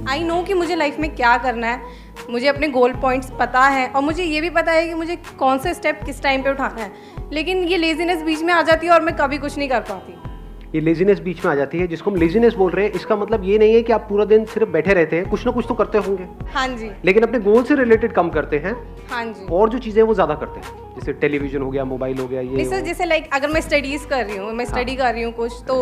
I know कि मुझे life में क्या करना है, मुझे अपने गोल पॉइंट्स पता है और मुझे ये भी पता है कि मुझे कौन से स्टेप किस टाइम पे उठाना है, लेकिन ये लेजीनेस बीच में आ जाती है और मैं कभी कुछ नहीं कर पाती। ये लेजीनेस बीच में आ जाती है, जिसको हम लेजीनेस बोल रहे हैं, इसका मतलब ये नहीं है कि आप पूरा दिन सिर्फ बैठे रहते हैं, कुछ ना कुछ तो करते होंगे। हाँ जी। लेकिन अपने गोल से रिलेटेड कम करते हैं। हाँ जी। और जो चीज़ें वो ज़्यादा करते हैं, जैसे टेलीविजन हो गया, मोबाइल हो गया, ये सर जैसे लाइक अगर मैं स्टडीज़ कर रही हूँ, मैं स्टडी कर रही हूँ कुछ, तो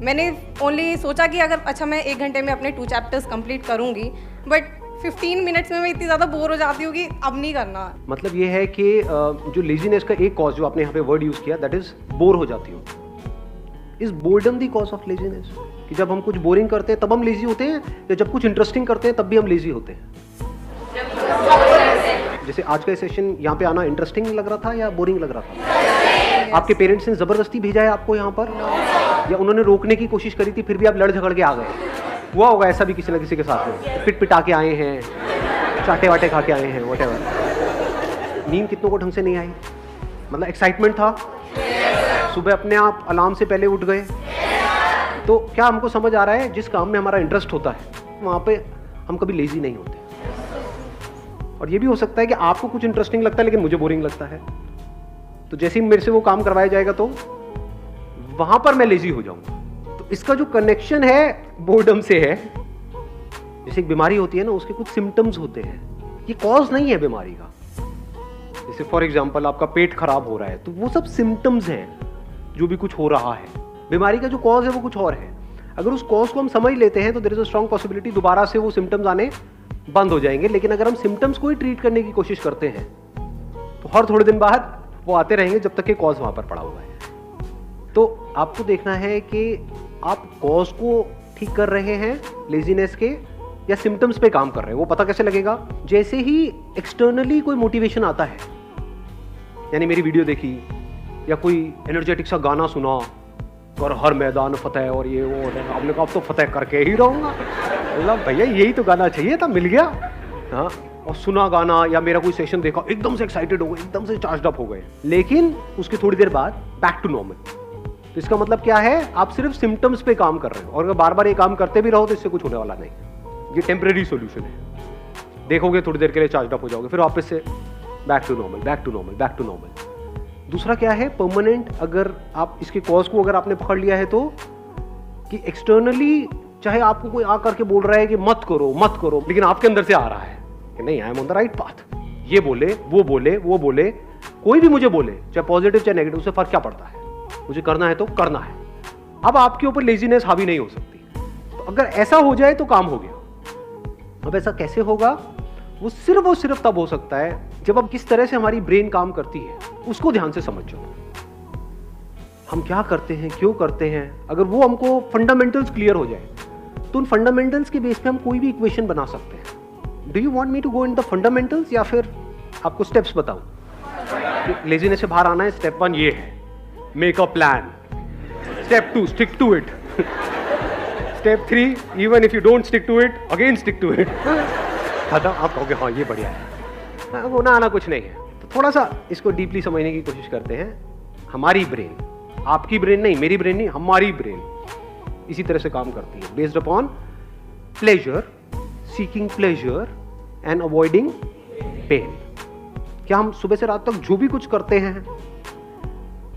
मैंने ओनली सोचा कि अगर अच्छा मैं 1 घंटे में अपने 2 चैप्टर्स कंप्लीट करूँगी, बट 15 मिनट्स में मैं इतनी ज़्यादा बोर हो जाती हूँ कि अब नहीं करना। मतलब ये है कि जो लेजीनेस का एक कॉज जो आपने यहाँ पे वर्ड यूज़ किया, दैट इज़ बोर हो जाती हूँ। Is boredom the cause of laziness? कि जब हम कुछ बोरिंग करते हैं तब हम लेजी होते हैं, या जब कुछ इंटरेस्टिंग करते हैं तब भी हम लेजी होते हैं? जैसे आज का सेशन यहाँ पे आना इंटरेस्टिंग लग रहा था या बोरिंग लग रहा था? आपके पेरेंट्स ने जबरदस्ती भेजा है आपको यहाँ पर, या उन्होंने रोकने की कोशिश करी थी फिर भी आप लड़ झगड़ के आ गए? हुआ होगा ऐसा भी किसी न किसी के साथ में, पिट पिटा के आए हैं, चाटे वाटे खा के आए हैं, व्हाटएवर। नींद कितनों को ढंग से नहीं आई? मतलब एक्साइटमेंट था, सुबह अपने आप अलार्म से पहले उठ गए। तो क्या हमको समझ आ रहा है, जिस काम में हमारा इंटरेस्ट होता है वहाँ पे हम कभी लेजी नहीं होते। और ये भी हो सकता है कि आपको कुछ इंटरेस्टिंग लगता है लेकिन मुझे बोरिंग लगता है, तो जैसे ही मेरे से वो काम करवाया जाएगा तो वहां पर मैं लेजी हो जाऊंगा। तो इसका जो कनेक्शन है बोर्डम से है। जैसे एक बीमारी होती है ना, उसके कुछ सिम्टम्स होते हैं, ये कॉज नहीं है बीमारी का। जैसे फॉर एग्जांपल आपका पेट खराब हो रहा है, तो वो सब सिम्टम्स हैं जो भी कुछ हो रहा है। बीमारी का जो कॉज है वो कुछ और है। अगर उस कॉज को हम समझ लेते हैं तो there is a strong possibility दोबारा से वो सिम्टम्स आने बंद हो जाएंगे। लेकिन अगर हम सिम्टम्स को ही ट्रीट करने की कोशिश करते हैं तो हर थोड़े दिन बाद वो आते रहेंगे जब तक कि कॉज वहां पर पड़ा हुआ है। तो आपको देखना है कि आप कॉज को ठीक कर रहे हैं लेजीनेस के, या सिम्टम्स पे काम कर रहे हैं। वो पता कैसे लगेगा? जैसे ही एक्सटर्नली कोई मोटिवेशन आता है, यानी मेरी वीडियो देखी या कोई एनर्जेटिक सा गाना सुना और हर मैदान फतेह और ये वो, आपने कहा अब तो फतेह करके ही रहूंगा। मतलब भैया यही तो गाना चाहिए था, मिल गया। हाँ, और सुना गाना या मेरा कोई सेशन देखा, एकदम से एक्साइटेड हो गए, एकदम से चार्ज अप हो गए, लेकिन उसके थोड़ी देर बाद बैक टू नॉर्मल। तो इसका मतलब क्या है? आप सिर्फ सिम्टम्स पे काम कर रहे हो, और अगर बार बार ये काम करते भी रहो तो इससे कुछ होने वाला नहीं। ये टेम्परेरी सॉल्यूशन है, देखोगे थोड़ी देर के लिए चार्ज अप हो जाओगे, फिर वापस से back to normal, back to normal, back to normal. दूसरा क्या है? परमानेंट। अगर आप इसके कॉज को अगर आपने पकड़ लिया है तो, कि एक्सटर्नली चाहे आपको कोई आकर के बोल रहा है कि मत करो मत करो, लेकिन आपके अंदर से आ रहा है कि नहीं, I am on the right path. ये बोले, वो बोले, वो बोले, कोई भी मुझे बोले, चाहे पॉजिटिव चाहे नेगेटिव, उससे फर्क क्या पड़ता है? मुझे करना है तो करना है। अब आपके ऊपर लेजीनेस हावी नहीं हो सकती। तो अगर ऐसा हो जाए तो काम हो गया। अब ऐसा कैसे होगा? वो सिर्फ तब हो सकता है जब अब किस तरह से हमारी ब्रेन काम करती है उसको ध्यान से समझो। हम क्या करते हैं, क्यों करते हैं, अगर वो हमको फंडामेंटल्स क्लियर हो जाए तो उन फंडामेंटल्स के बेस पे हम कोई भी इक्वेशन बना सकते हैं। Do you want me to go in the fundamentals, या फिर आपको स्टेप्स बताऊं? लेजीनेस से बाहर आना है, स्टेप 1 ये है, make a plan. Step 2 stick to it. Step 3 even if you don't stick to it, again stick to it. खत्म। आप कहोगे हाँ ये बढ़िया है, वो ना आना कुछ नहीं है। तो थोड़ा सा इसको डीपली समझने की कोशिश करते हैं। हमारी ब्रेन, आपकी ब्रेन नहीं, मेरी ब्रेन नहीं, हमारी ब्रेन इसी तरह से काम करती है, based upon pleasure, seeking pleasure and avoiding pain. क्या हम सुबह से रात तक जो भी कुछ करते हैं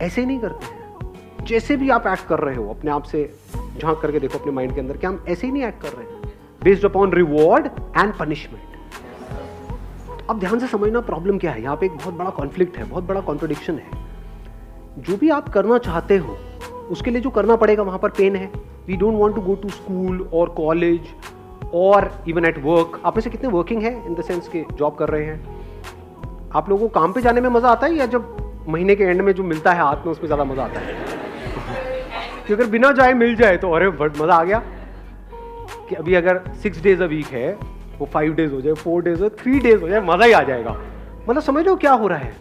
ऐसे ही नहीं करते हैं? जैसे भी आप एक्ट कर रहे हो, अपने आप से झांक करके देखो अपने माइंड के अंदर, क्या हम ऐसे ही नहीं एक्ट कर रहे हैं? Based upon reward and punishment. अब ध्यान से समझना प्रॉब्लम क्या है। यहाँ पे एक बहुत बड़ा कॉन्फ्लिक्ट है, बहुत बड़ा कॉन्ट्रडिक्शन है। जो भी आप करना चाहते हो उसके लिए जो करना पड़ेगा वहां पर पेन है। We don't want to go to school और कॉलेज और इवन एट वर्क। आप में से कितने वर्किंग है इन द सेंस के जॉब कर रहे हैं? आप लोगों को काम पे जाने में मजा आता है, या जब महीने के एंड में जो मिलता है हाथ में उसमें ज्यादा मजा आता है? कि अगर बिना जाए मिल जाए तो अरे मजा आ गया। कि अभी अगर 6 days a week है, वो 5 days हो जाए, 4 days हो जाए, 3 days हो जाए, मजा ही आ जाएगा। मतलब समझ लो क्या हो रहा है।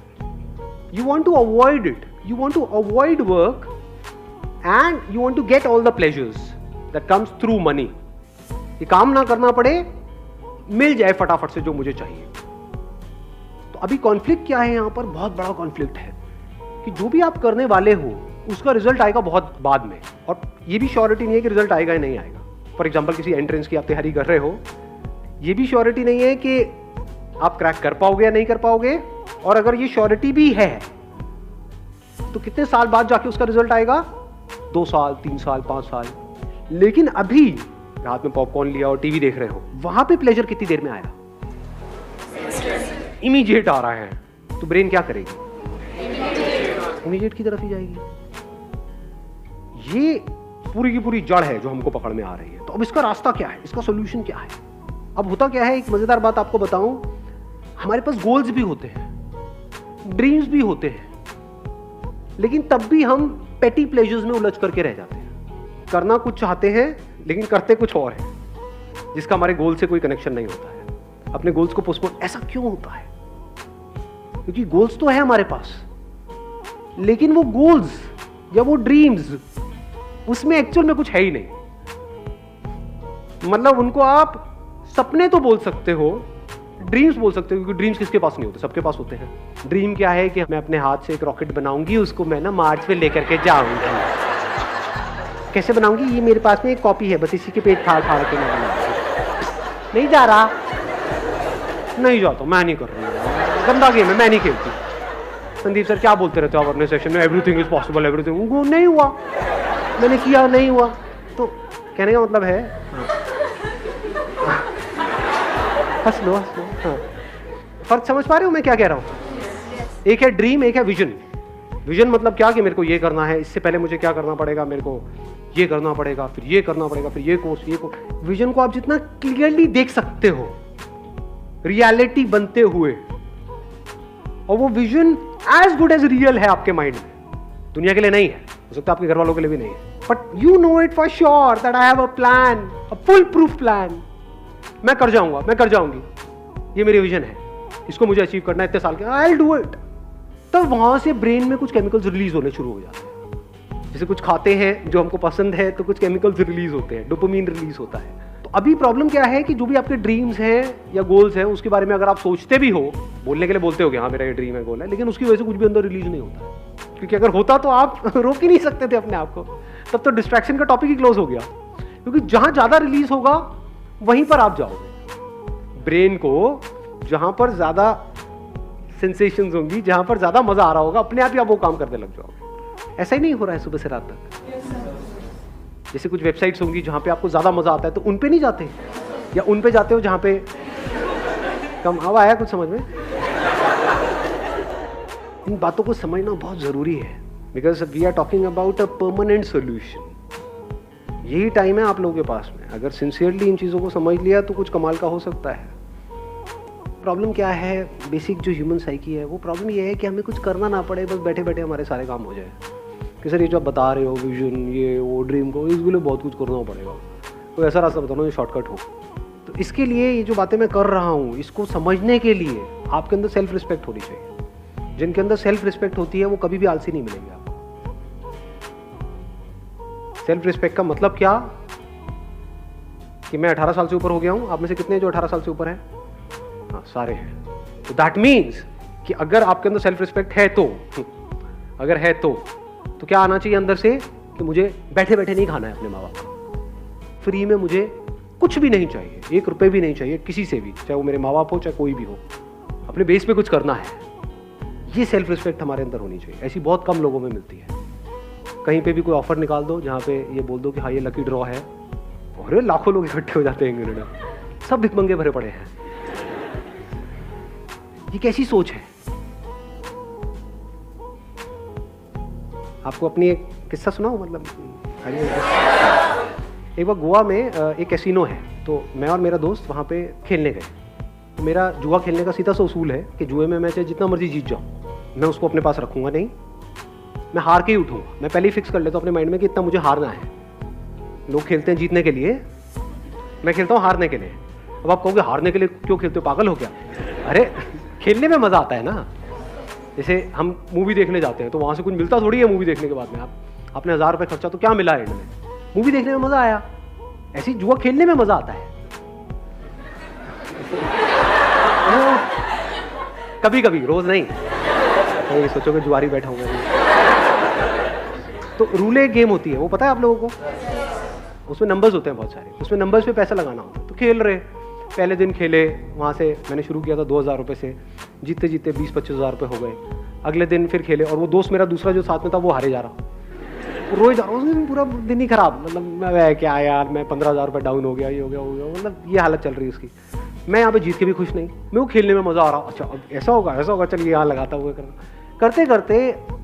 You want to avoid it, you want to avoid work and you want to get all the pleasures that comes through money. ये काम ना करना पड़े, मिल जाए फटाफट से जो मुझे चाहिए। तो अभी कॉन्फ्लिक्ट क्या है यहाँ पर? बहुत बड़ा कॉन्फ्लिक्ट है कि जो भी आप करने वाले हो उसका रिजल्ट आएगा बहुत बाद में, और ये भी श्योरिटी नहीं है कि रिजल्ट आएगा या नहीं आएगा। फॉर एग्जाम्पल किसी एंट्रेंस की आप तैयारी कर रहे हो, ये भी श्योरिटी नहीं है कि आप क्रैक कर पाओगे या नहीं कर पाओगे, और अगर ये श्योरिटी भी है तो कितने साल बाद जाके उसका रिजल्ट आएगा, 2 साल 3 साल 5 साल। लेकिन अभी हाथ में पॉपकॉर्न लिया और टीवी देख रहे हो, वहां पे प्लेजर कितनी देर में आया, इमीडिएट आ रहा है, तो ब्रेन क्या करेगी, इमीडिएट की तरफ ही जाएगी। ये पूरी की पूरी जड़ है जो हमको पकड़ में आ रही है। तो अब इसका रास्ता क्या है, इसका सोल्यूशन क्या है? अब होता क्या है, एक मजेदार बात आपको बताऊं, हमारे पास गोल्स भी होते हैं, ड्रीम्स भी होते हैं, लेकिन तब भी हम पेटी प्लेजर्स में उलझ करके रह जाते हैं। करना कुछ चाहते हैं लेकिन करते कुछ और है, जिसका हमारे गोल से कोई कनेक्शन नहीं होता है। अपने गोल्स को पोस्टपोन, ऐसा क्यों होता है? क्योंकि गोल्स तो है हमारे पास, लेकिन वो गोल्स या वो ड्रीम्स, उसमें एक्चुअल में कुछ है ही नहीं। मतलब उनको आप सपने तो बोल सकते हो, ड्रीम्स बोल सकते हो, क्योंकि ड्रीम्स किसके पास नहीं होते, सबके पास होते हैं। ड्रीम क्या है कि मैं अपने हाथ से एक रॉकेट बनाऊंगी, उसको मैं ना मार्स पे लेकर के जाऊंगी। कैसे बनाऊंगी, ये मेरे पास में एक कॉपी है, बस इसी के पेट फाड़ फाड़ के मैं बनाऊंगी। नहीं जा रहा, नहीं जाता, मैं नहीं कर रही, गंदा गेम है, मैं नहीं खेलती। संदीप सर क्या बोलते रहते हो आप अपने सेशन में, एवरीथिंग इज पॉसिबल, एवरीथिंग। वो नहीं हुआ, मैंने किया, नहीं हुआ। तो कहने का मतलब है, हंस लो हंस लो। हाँ, फर्क समझ पा रहे हो मैं क्या कह रहा हूँ? एक है ड्रीम, एक है विजन। विजन मतलब क्या, कि मेरे को ये करना है, इससे पहले मुझे क्या करना पड़ेगा, मेरे को ये करना पड़ेगा, फिर ये करना पड़ेगा, फिर ये कोर्स, ये कोर्स। विजन को आप जितना क्लियरली देख सकते हो रियलिटी बनते हुए, और वो vision as good as real है आपके माइंड में, दुनिया के लिए नहीं है, हो सकता है आपके घर वालों के लिए भी नहीं है, but you know it for sure that I have a plan, a full proof plan. मैं कर जाऊंगा, मैं कर जाऊंगी, ये मेरी विजन है, इसको मुझे अचीव करना है इतने साल के, आई विल डू इट। तब वहां से ब्रेन में कुछ केमिकल्स रिलीज होने शुरू हो जाते हैं। जैसे कुछ खाते हैं जो हमको पसंद है तो कुछ केमिकल्स रिलीज होते हैं, डोपामिन रिलीज होता है। तो अभी प्रॉब्लम क्या है कि जो भी आपके ड्रीम्स हैं या गोल्स हैं, उसके बारे में अगर आप सोचते भी हो, बोलने के लिए बोलते हो कि हाँ मेरा ये ड्रीम है, गोल है, लेकिन उसकी वजह से कुछ भी अंदर रिलीज नहीं होता है। क्योंकि अगर होता तो आप रोक ही नहीं सकते थे अपने आप को, तब तो डिस्ट्रैक्शन का टॉपिक ही क्लोज हो गया। क्योंकि जहां ज्यादा रिलीज होगा वहीं पर आप जाओगे। ब्रेन को जहां पर ज्यादा सेंसेशंस होंगी, जहां पर ज्यादा मजा आ रहा होगा, अपने आप ही आप वो काम करने लग जाओगे। ऐसा ही नहीं हो रहा है सुबह से रात तक। जैसे कुछ वेबसाइट्स होंगी जहां पे आपको ज्यादा मजा आता है, तो उन पे नहीं जाते, या उन पे जाते हो जहां पे कम। अब आया कुछ समझ में? इन बातों को समझना बहुत जरूरी है, because we are talking about a permanent solution. यही टाइम है आप लोगों के पास में, अगर सिंसियरली इन चीजों को समझ लिया तो कुछ कमाल का हो सकता है। प्रॉब्लम क्या है, बेसिक जो ह्यूमन साइकी है, वो प्रॉब्लम ये है कि हमें कुछ करना ना पड़े, बस बैठे बैठे हमारे सारे काम हो जाए। कि सर ये जो आप बता रहे हो, विजन, ये वो ड्रीम को, इसके लिए बहुत कुछ करना पड़ेगा, कोई ऐसा रास्ता बताओ जो शॉर्टकट हो। तो इसके लिए ये जो बातें मैं कर रहा हूँ, इसको समझने के लिए आपके अंदर सेल्फ रिस्पेक्ट होनी चाहिए। जिनके अंदर सेल्फ रिस्पेक्ट होती है वो कभी भी आलसी नहीं मिलेंगे आपको। सेल्फ रिस्पेक्ट का मतलब क्या, कि मैं 18 साल से ऊपर हो गया हूँ। आप में से कितने हैं जो 18 साल से ऊपर हैं? हाँ, सारे हैं। तो दैट मीन्स कि अगर आपके अंदर सेल्फ रिस्पेक्ट है तो, अगर है तो क्या आना चाहिए अंदर से, कि मुझे बैठे बैठे नहीं खाना है अपने माँ बाप का, फ्री में मुझे कुछ भी नहीं चाहिए, 1 रुपए भी नहीं चाहिए किसी से भी, चाहे वो मेरे माँ बाप हो चाहे कोई भी हो, अपने बेस पे कुछ करना है। ये सेल्फ रिस्पेक्ट हमारे अंदर होनी चाहिए। ऐसी बहुत कम लोगों में मिलती है। कहीं पे भी कोई ऑफर निकाल दो जहाँ पे ये बोल दो कि हाँ ये लकी ड्रॉ है, और लाखों लोग इकट्ठे हो जाते हैं, सब भिखमंगे भरे पड़े हैं। ये कैसी सोच है? आपको अपनी एक किस्सा सुनाऊं, मतलब एक बार गोवा में एक कैसीनो है, तो मैं और मेरा दोस्त वहाँ पे खेलने गए। तो मेरा जुआ खेलने का सीधा सा उसूल है कि जुए में मैं चाहे जितना मर्जी जीत जाऊँ, मैं उसको अपने पास रखूंगा नहीं, मैं हार के ही उठूंगा। मैं पहले ही फिक्स कर लेता हूँ अपने माइंड में कि इतना मुझे हारना है। लोग खेलते हैं जीतने के लिए, मैं खेलता हूँ हारने के लिए। अब आप कहोगे हारने के लिए क्यों खेलते हो, पागल हो क्या? अरे खेलने में मजा आता है ना। जैसे हम मूवी देखने जाते हैं तो वहां से कुछ मिलता थोड़ी है मूवी देखने के बाद में। आपने 1000 रुपये खर्चा तो क्या मिला एंड में? मूवी देखने में मजा आया। ऐसी जुआ खेलने में मजा आता है कभी कभी, रोज नहीं। तो सोचोगे जुआरी बैठा हुआ है। तो रूले गेम होती है, वो पता है आप लोगों को? उसमें नंबर्स होते हैं बहुत सारे, उसमें नंबर्स पे पैसा लगाना होता है। तो खेल रहे, पहले दिन खेले, वहाँ से मैंने शुरू किया था 2,000 रुपये से, जीतते जीतते 20-25 हज़ार रुपये हो गए। अगले दिन फिर खेले और वो दोस्त मेरा दूसरा जो साथ में था वो हारे जा रहा, रोज जा रहा, उस दिन पूरा दिन ही खराब, मतलब मैं क्या यार, मैं 15,000 रुपये डाउन हो गया, ये हो गया, मतलब ये हालत चल रही है उसकी। मैं यहाँ पे जीत के भी खुश नहीं, मैं वो खेलने में मज़ा आ रहा, अच्छा अब ऐसा होगा चलिए यहाँ लगाता हुआ करते करते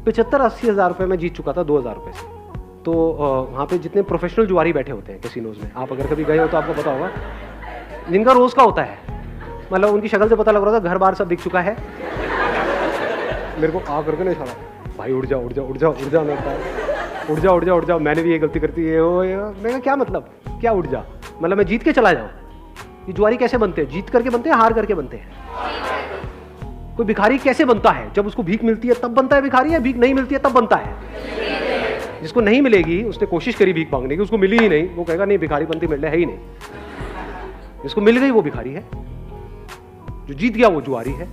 75-80 हज़ार रुपये मैं जीत चुका था 2,000 रुपये से। तो वहाँ पे जितने प्रोफेशनल जुआरी बैठे होते हैं कैसीनोज में, आप अगर कभी गए हो तो आपको पता होगा, जिनका रोज़ का होता है, मतलब उनकी शक्ल से पता लग रहा था घर बार सब दिख चुका है। मेरे को आ करके नहीं छाड़ा, भाई उड़ जाओ, मैं उड़ जाओ, मैंने भी ये गलती करती है, मैं कहा क्या मतलब, क्या उड़ जा, मतलब मैं जीत के चला जाऊँ। ये जुआरी कैसे बनते हैं? जीत करके बनते हैं, हार करके बनते हैं। कोई भिखारी कैसे बनता है? जब उसको भीख मिलती है तब बनता है भिखारी, या भीख नहीं मिलती है तब बनता है? जिसको नहीं मिलेगी, उसने कोशिश करी भीख मांगने की, उसको मिली ही नहीं, वो कहेगा नहीं भिखारी बनती मिलने है ही नहीं। जिसको मिल गई वो भिखारी है, जो जीत गया वो जुआरी है।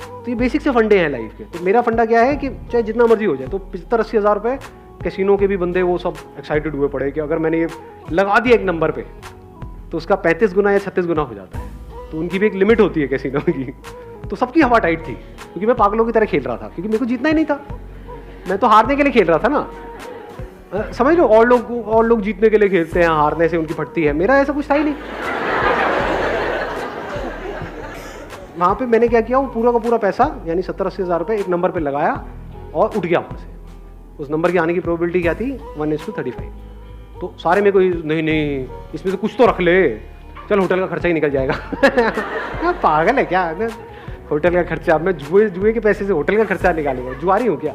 तो ये बेसिक से फंडे हैं लाइफ के। तो मेरा फंडा क्या है कि चाहे जितना मर्जी हो जाए, तो 75-80 हज़ार रुपये कैसीनो के भी बंदे वो सब एक्साइटेड हुए पड़े कि अगर मैंने ये लगा दिया एक नंबर पे तो उसका 35 गुना या 36 गुना हो जाता है। तो उनकी भी एक लिमिट होती है कैसीनो की। तो सबकी हवा टाइट थी, क्योंकि मैं पागलों की तरह खेल रहा था, क्योंकि मेरे को जीतना ही नहीं था, मैं तो हारने के लिए खेल रहा था ना। समझ लो, और लोग जीतने के लिए खेलते हैं, हारने से उनकी फटती है, मेरा ऐसा कुछ था ही नहीं। वहाँ पे मैंने क्या किया, वो पूरा का पूरा पैसा यानी 70-80 हज़ार रुपये एक नंबर पे लगाया और उठ गया वहाँ से। उस नंबर की आने की प्रोबेबिलिटी क्या थी? 1:35। तो सारे मेरे को नहीं इसमें से कुछ तो रख ले, चल होटल का खर्चा ही निकल जाएगा। पागल है क्या, होटल का खर्चा, मैं जुए के पैसे से होटल का खर्चा निकालूंगा, जुआरी हूँ क्या?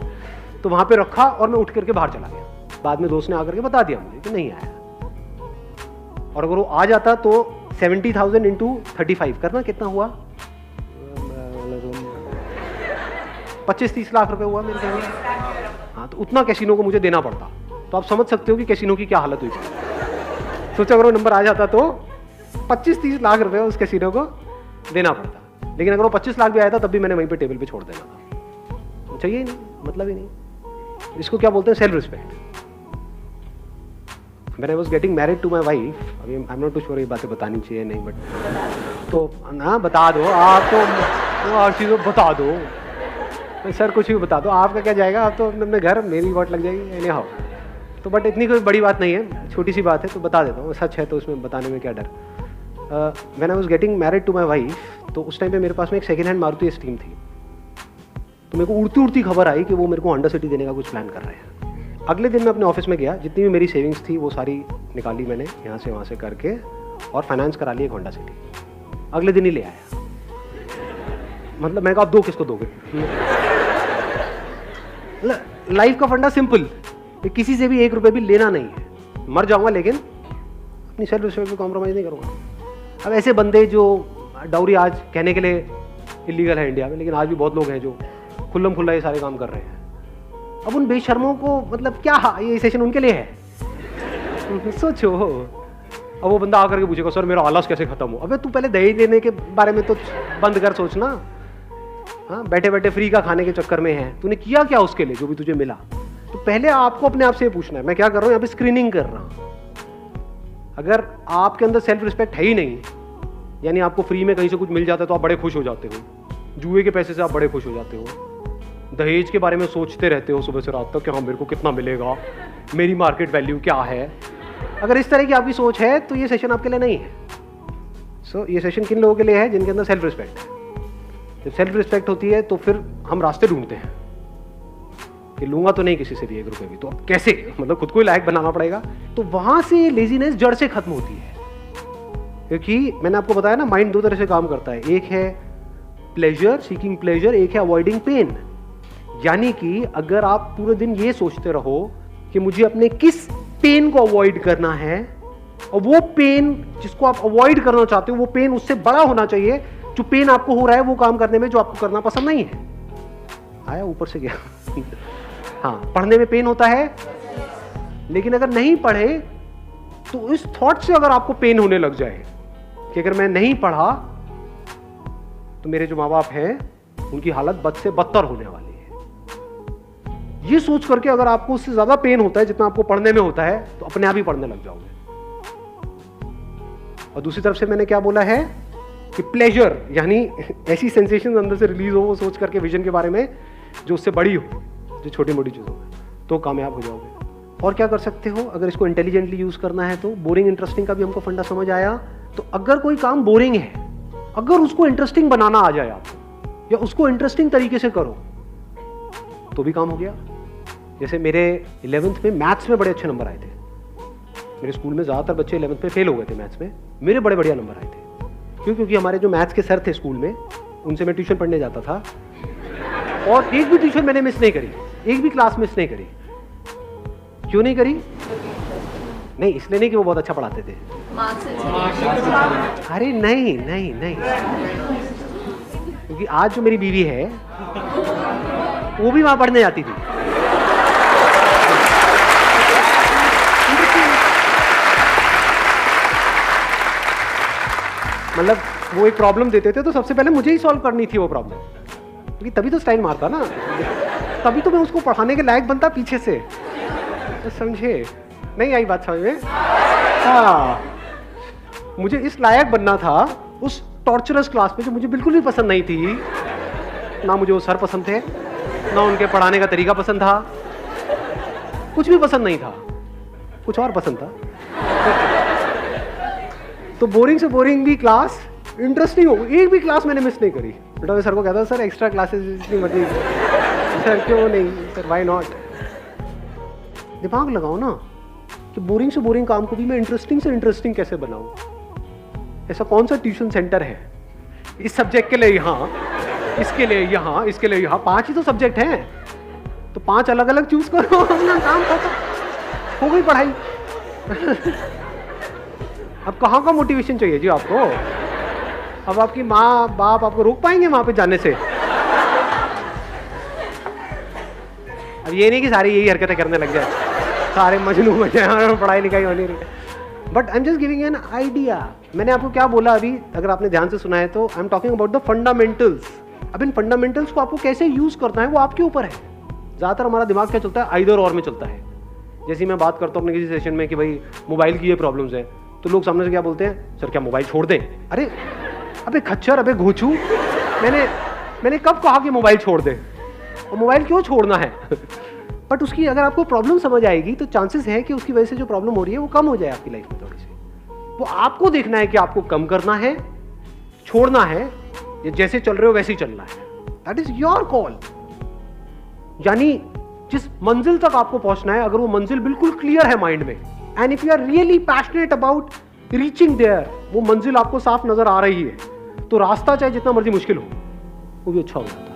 तो वहाँ पे रखा और मैं उठ करके बाहर चला गया। बाद में दोस्त ने आकर के बता दिया मुझे कि नहीं आया, और अगर वो आ जाता तो 70,000 × 35 करना कितना हुआ? 25-30 लाख रुपए हुआ मेरे ख्याल में। हाँ, तो उतना कैसीनो को मुझे देना पड़ता। तो आप समझ सकते हो कि कैसीनो की क्या हालत हुई थी। सोचो अगर वो नंबर आ जाता तो 25-30 लाख रुपए उस कैसीनो को देना पड़ता। लेकिन अगर वो 25 लाख भी आया था तब भी मैंने वहीं पे टेबल पे छोड़ देना था। चाहिए ही नहीं, मतलब ही नहीं। इसको क्या बोलते हैं? Self respect. When I was getting married to my wife, अभी I'm not too sure ये बातें बतानी चाहिए नहीं, बट तो ना बता दो आप, तो हर चीज़ बता दो सर, कुछ भी बता दो, आपका क्या जाएगा, आप तो अपने घर, मेरी वाट लग जाएगी एनी हाउ। तो बट इतनी कोई बड़ी बात नहीं है, छोटी सी बात है, तो बता देता हूँ, सच है तो उसमें बताने में क्या डर। When I was getting married to my wife, तो उस टाइम पे मेरे पास में एक सेकेंड हैंड मारुति स्टीम थी। तो मेरे को उड़ती उड़ती खबर आई कि वो मेरे को होंडा सिटी देने का कुछ प्लान कर रहे हैं। अगले दिन मैं अपने ऑफिस में गया, जितनी भी मेरी सेविंग्स थी वो सारी निकाली मैंने यहाँ से वहाँ से करके, और फाइनेंस करा ली एक होंडा सिटी। अगले दिन ही ले आया। मतलब मैं कहा आप दो, किसको दोगे? लाइफ का फंडा सिंपल, किसी से भी 1 रुपये भी लेना नहीं है। मर जाऊंगा लेकिन अपनी सेल्फ रिस्पेक्ट पे कॉम्प्रोमाइज़ नहीं करूँगा। अब ऐसे बंदे जो डाउरी आज कहने के लिए इलीगल है इंडिया में, लेकिन आज भी बहुत लोग हैं जो खुल्लम खुल्ला ये सारे काम कर रहे हैं। अब उन बेशर्मों को मतलब क्या ये सेशन उनके लिए है? सोचो, अब वो बंदा आकर के पूछेगा सर मेरा आलस कैसे खत्म हो? अबे तू पहले दहेज देने के बारे में तो बंद कर सोचना। हाँ, बैठे बैठे फ्री का खाने के चक्कर में है, तूने किया क्या उसके लिए जो भी तुझे मिला? तो पहले आपको अपने आप से पूछना है मैं क्या कर रहा हूँ, यहाँ पे स्क्रीनिंग कर रहा हूँ। अगर आपके अंदर सेल्फ रिस्पेक्ट है ही नहीं, यानी आपको फ्री में कहीं से कुछ मिल जाता है तो आप बड़े खुश हो जाते हो, जुए के पैसे से आप बड़े खुश हो जाते हो, दहेज के बारे में सोचते रहते हो सुबह से रात तक कि हाँ मेरे को कितना मिलेगा, मेरी मार्केट वैल्यू क्या है। अगर इस तरह की आपकी सोच है तो ये सेशन आपके लिए नहीं है। सो ये सेशन किन लोगों के लिए है? जिनके अंदर सेल्फ रिस्पेक्ट है। जब सेल्फ रिस्पेक्ट होती है तो फिर हम रास्ते ढूंढते हैं कि लूंगा तो नहीं किसी से भी 1 रुपये भी, तो अब कैसे, मतलब खुद को ही लायक बनाना पड़ेगा। तो वहां से लेजीनेस जड़ से खत्म होती है, क्योंकि मैंने आपको बताया ना माइंड 2 तरह से काम करता है। एक है प्लेजर, सीकिंग प्लेजर, एक है अवॉइडिंग पेन। यानी कि अगर आप पूरे दिन ये सोचते रहो कि मुझे अपने किस पेन को अवॉइड करना है, और वो पेन जिसको आप अवॉइड करना चाहते हो वो पेन उससे बड़ा होना चाहिए जो पेन आपको हो रहा है वो काम करने में जो आपको करना पसंद नहीं है। आया ऊपर से गया। हाँ, पढ़ने में पेन होता है, लेकिन अगर नहीं पढ़े तो इस थॉट से अगर आपको पेन होने लग जाए कि अगर मैं नहीं पढ़ा तो मेरे जो माँ बाप हैं उनकी हालत बद से बदतर होने वाली है, ये सोच करके अगर आपको उससे ज्यादा पेन होता है जितना आपको पढ़ने में होता है तो अपने आप ही पढ़ने लग जाओगे। और दूसरी तरफ से मैंने क्या बोला है कि प्लेजर, यानी ऐसी सेंसेशन अंदर से रिलीज हो वो सोच करके विजन के बारे में जो उससे बड़ी हो, जो छोटी मोटी चीज़ों में, तो कामयाब हो जाओगे। और क्या कर सकते हो अगर इसको इंटेलिजेंटली यूज़ करना है तो? बोरिंग इंटरेस्टिंग का भी हमको फंडा समझ आया। तो अगर कोई काम बोरिंग है, अगर उसको इंटरेस्टिंग बनाना आ जाए आपको, या उसको इंटरेस्टिंग तरीके से करो, तो भी काम हो गया। जैसे मेरे 11th में मैथ्स में बड़े अच्छे नंबर आए थे। मेरे स्कूल में ज़्यादातर बच्चे 11th में फेल हो गए थे मैथ्स में, मेरे बड़े बढ़िया नंबर आए थे। क्यों? क्योंकि हमारे जो मैथ्स के सर थे स्कूल में, उनसे मैं ट्यूशन पढ़ने जाता था, और एक भी ट्यूशन मैंने मिस नहीं करी, एक भी क्लास मिस नहीं करी। क्यों नहीं करी? नहीं, इसलिए नहीं कि वो बहुत अच्छा पढ़ाते थे, अरे नहीं नहीं नहीं, क्योंकि आज जो मेरी बीवी है वो भी वहां पढ़ने जाती थी। मतलब वो एक प्रॉब्लम देते थे तो सबसे पहले मुझे ही सॉल्व करनी थी वो प्रॉब्लम, क्योंकि तभी तो स्टाइल मारता ना, तभी तो मैं उसको पढ़ाने के लायक बनता पीछे से। तो समझे? नहीं आई बात समझ में? हाँ, मुझे इस लायक बनना था उस टॉर्चरस क्लास में जो मुझे बिल्कुल भी पसंद नहीं थी। ना मुझे वो सर पसंद थे, ना उनके पढ़ाने का तरीका पसंद था, कुछ भी पसंद नहीं था, कुछ और पसंद था। तो बोरिंग से बोरिंग भी क्लास इंटरेस्टिंग हो, एक भी क्लास मैंने मिस नहीं करी। बेटा मैं सर को कहता सर एक्स्ट्रा क्लासेस इतनी मत लीजिए। सर क्यों नहीं सर, व्हाई नॉट? दिमाग लगाओ ना कि बोरिंग से बोरिंग काम को भी मैं इंटरेस्टिंग से इंटरेस्टिंग कैसे बनाऊं। ऐसा कौन सा ट्यूशन सेंटर है इस सब्जेक्ट के लिए यहाँ, इसके लिए यहाँ, इसके लिए यहाँ? 5 ही तो सब्जेक्ट हैं, तो 5 अलग अलग चूज करो, अपना काम खत्म हो गई पढ़ाई। अब कहाँ का मोटिवेशन चाहिए जी आपको? अब आपकी माँ बाप आपको रोक पाएंगे वहां पे जाने से? अब ये नहीं कि सारी यही हरकतें करने लग जाए, सारे मजनू बन जाए, पढ़ाई लिखाई होनी रही। But I am just giving an idea. मैंने आपको क्या बोला अभी, अगर आपने ध्यान से सुना है तो, I am talking about the fundamentals. अब इन फंडामेंटल्स को आपको कैसे यूज करना है वो आपके ऊपर है। ज्यादातर हमारा दिमाग क्या चलता है, आइदर और में चलता है। जैसे मैं बात करता हूँ अपने किसी सेशन में कि भाई मोबाइल की ये प्रॉब्लम्स है, तो लोग सामने से क्या बोलते हैं, सर क्या मोबाइल छोड़ दें? अरे अबे खच्चर, अबे घोचू, मैंने कब कहा कि मोबाइल छोड़ दें? और मोबाइल क्यों छोड़ना है? बट उसकी अगर आपको प्रॉब्लम समझ आएगी तो चांसेस है कि उसकी वजह से जो प्रॉब्लम हो रही है वो कम हो जाए आपकी लाइफ में थोड़ी सी। वो आपको देखना है कि आपको कम करना है, छोड़ना है, या जैसे चल रहे हो वैसे ही चलना है। That is your call. यानी जिस मंजिल तक आपको पहुंचना है, अगर वो मंजिल बिल्कुल क्लियर है माइंड में, and if you are really passionate about reaching there, वो मंजिल आपको साफ नजर आ रही है, तो रास्ता चाहे जितना मर्जी मुश्किल हो वो भी अच्छा हो जाता है।